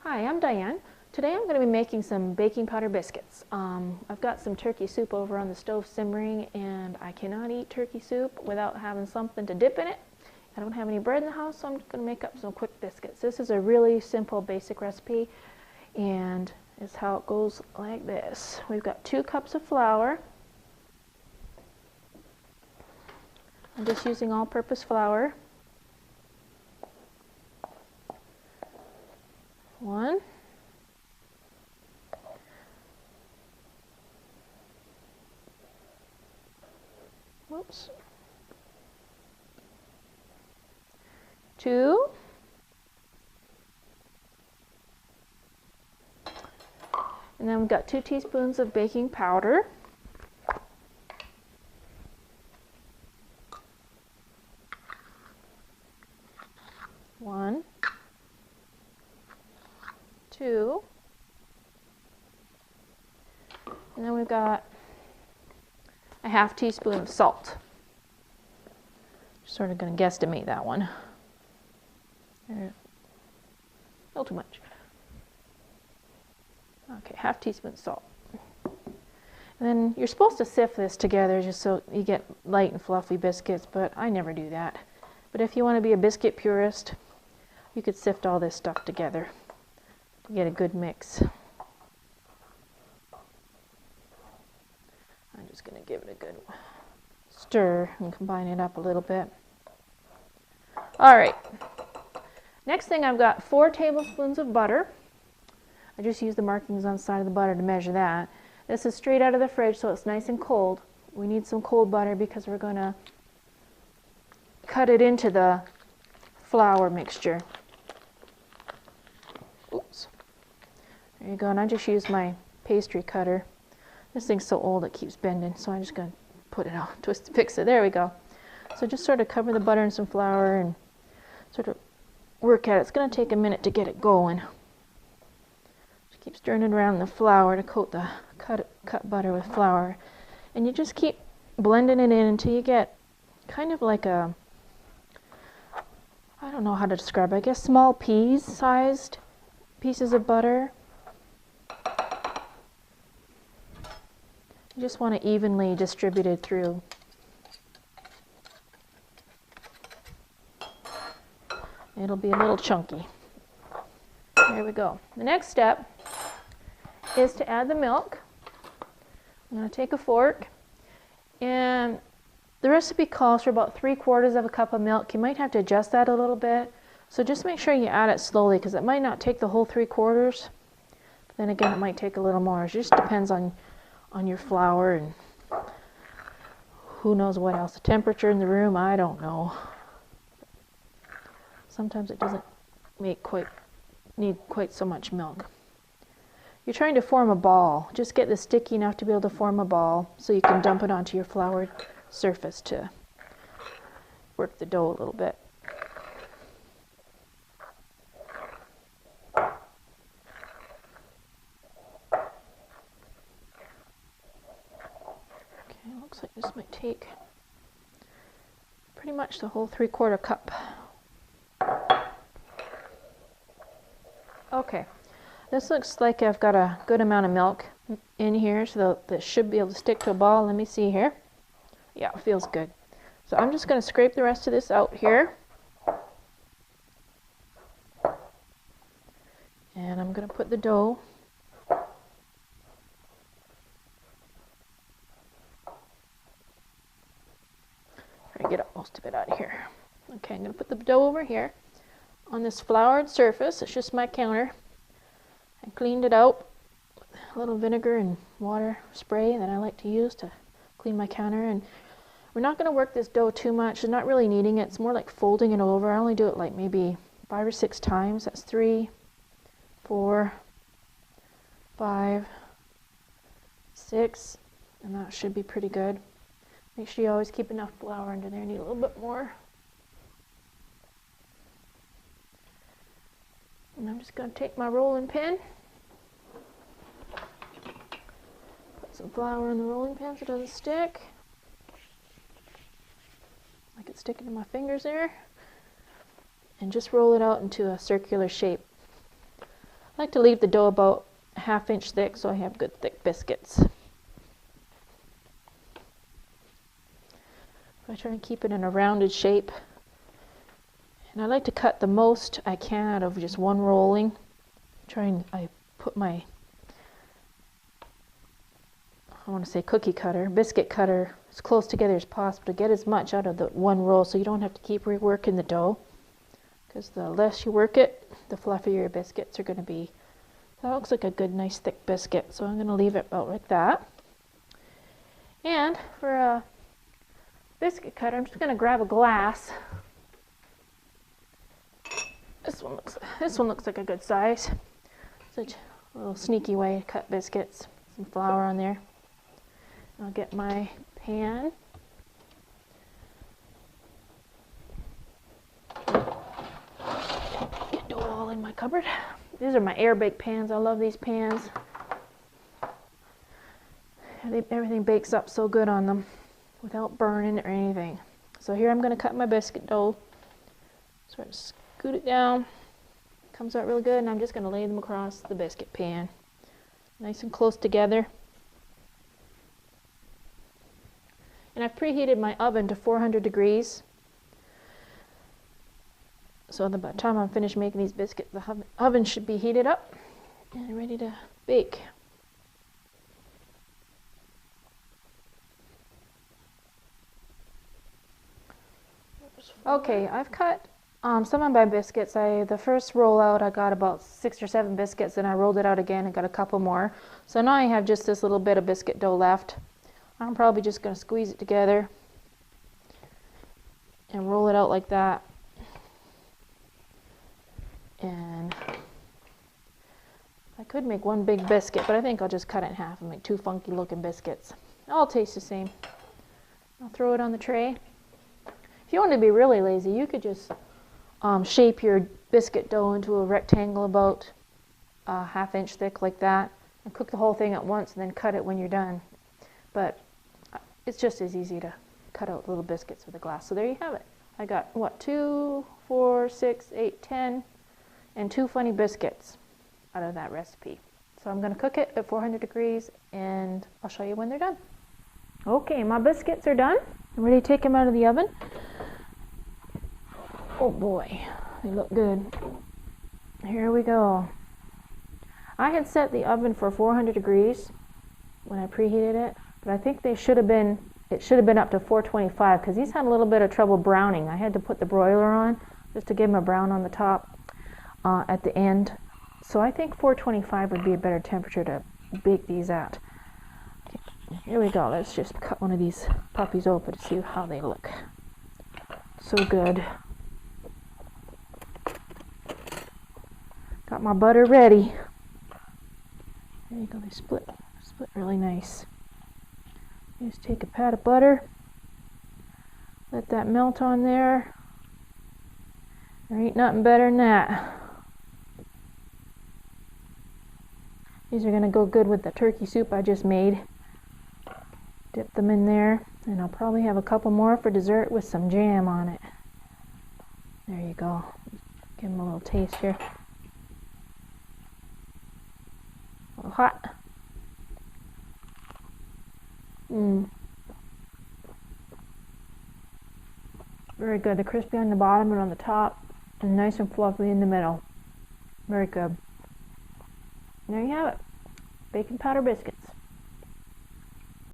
Hi, I'm Diane. Today I'm going to be making some baking powder biscuits. I've got some turkey soup over on the stove simmering, and I cannot eat turkey soup without having something to dip in it. I don't have any bread in the house, so I'm just going to make up some quick biscuits. This is a really simple basic recipe, and it's how it goes like this. We've got 2 cups of flour. I'm just using all-purpose flour. 1. Whoops. 2. And then we've got 2 teaspoons of baking powder. 1, 2, and then we've got a ½ teaspoon of salt. Sort of going to guesstimate that one. A little too much. Okay, ½ teaspoon salt. And then you're supposed to sift this together just so you get light and fluffy biscuits, but I never do that. But if you want to be a biscuit purist, you could sift all this stuff together to get a good mix. I'm just going to give it a good stir and combine it up a little bit. All right. Next thing, I've got 4 tablespoons of butter. I just use the markings on the side of the butter to measure that. This is straight out of the fridge, so it's nice and cold. We need some cold butter because we're going to cut it into the flour mixture. Oops. There you go, and I just use my pastry cutter. This thing's so old it keeps bending, so I'm just going to put it out, twist, fix it. There we go. So just sort of cover the butter in some flour and sort of work at it. It's going to take a minute to get it going. Just keep stirring it around the flour to coat the cut butter with flour. And you just keep blending it in until you get kind of like a, I don't know how to describe it, I guess small peas sized pieces of butter. You just want it evenly distributed through. It'll be a little chunky. There we go. The next step is to add the milk. I'm going to take a fork, and the recipe calls for about 3/4 of a cup of milk. You might have to adjust that a little bit. So just make sure you add it slowly because it might not take the whole 3/4. But then again, it might take a little more. It just depends on your flour and who knows what else. The temperature in the room, I don't know. Sometimes it doesn't need quite so much milk. You're trying to form a ball. Just get this sticky enough to be able to form a ball so you can dump it onto your floured surface to work the dough a little bit. Okay, looks like this might take pretty much the whole 3/4 cup. Okay, this looks like I've got a good amount of milk in here, so that should be able to stick to a ball. Let me see here. Yeah, it feels good. So I'm just going to scrape the rest of this out here. And I'm going to put the dough try to get most of it out of here. Okay, I'm going to put the dough over here on this floured surface. It's just my counter. I cleaned it out with a little vinegar and water spray that I like to use to clean my counter. And we're not going to work this dough too much. It's not really kneading it. It's more like folding it over. I only do it like maybe 5 or 6 times. That's 3, 4, 5, 6, and that should be pretty good. Make sure you always keep enough flour under there. I need a little bit more. And I'm just going to take my rolling pin, put some flour in the rolling pin so it doesn't stick. Like it's sticking to my fingers there. And just roll it out into a circular shape. I like to leave the dough about a ½ inch thick so I have good thick biscuits. I try and keep it in a rounded shape. And I like to cut the most I can out of just one rolling. I put my, I want to say cookie cutter, biscuit cutter as close together as possible to get as much out of the one roll so you don't have to keep reworking the dough. Because the less you work it, the fluffier your biscuits are going to be. That looks like a good, nice, thick biscuit. So I'm going to leave it about like that. And for a biscuit cutter, I'm just going to grab a glass. This one looks like a good size. Such a little sneaky way to cut biscuits. Some flour on there. I'll get my pan. Get dough all in my cupboard. These are my air bake pans. I love these pans. Everything bakes up so good on them without burning or anything. So here I'm going to cut my biscuit dough. Sort of scoot it down. Comes out real good, and I'm just going to lay them across the biscuit pan. Nice and close together. And I've preheated my oven to 400 degrees. So by the time I'm finished making these biscuits, the oven should be heated up and ready to bake. Okay, I've cut some of my biscuits. The first roll out, I got about 6 or 7 biscuits, and I rolled it out again and got a couple more. So now I have just this little bit of biscuit dough left. I'm probably just going to squeeze it together and roll it out like that. And I could make one big biscuit, but I think I'll just cut it in half and make 2 funky looking biscuits. All taste the same. I'll throw it on the tray. If you want to be really lazy, you could just shape your biscuit dough into a rectangle about a ½ inch thick like that, and cook the whole thing at once and then cut it when you're done. But it's just as easy to cut out little biscuits with a glass. So there you have it. I got, what, 2, 4, 6, 8, 10, and 2 funny biscuits out of that recipe. So I'm going to cook it at 400 degrees, and I'll show you when they're done. Okay, my biscuits are done. I'm ready to take them out of the oven. Oh boy, they look good. Here we go. I had set the oven for 400 degrees when I preheated it, but I think it should have been up to 425 because these had a little bit of trouble browning. I had to put the broiler on just to give them a brown on the top at the end. So I think 425 would be a better temperature to bake these at. Here we go. Let's just cut one of these puppies open to see how they look. So good. Got my butter ready. There you go. They split really nice. Just take a pat of butter. Let that melt on there. There ain't nothing better than that. These are going to go good with the turkey soup I just made. Dip them in there, and I'll probably have a couple more for dessert with some jam on it. There you go. Give them a little taste here. A little hot. Very good. They're crispy on the bottom and on the top, and nice and fluffy in the middle. Very good. There you have it. Baking powder biscuits.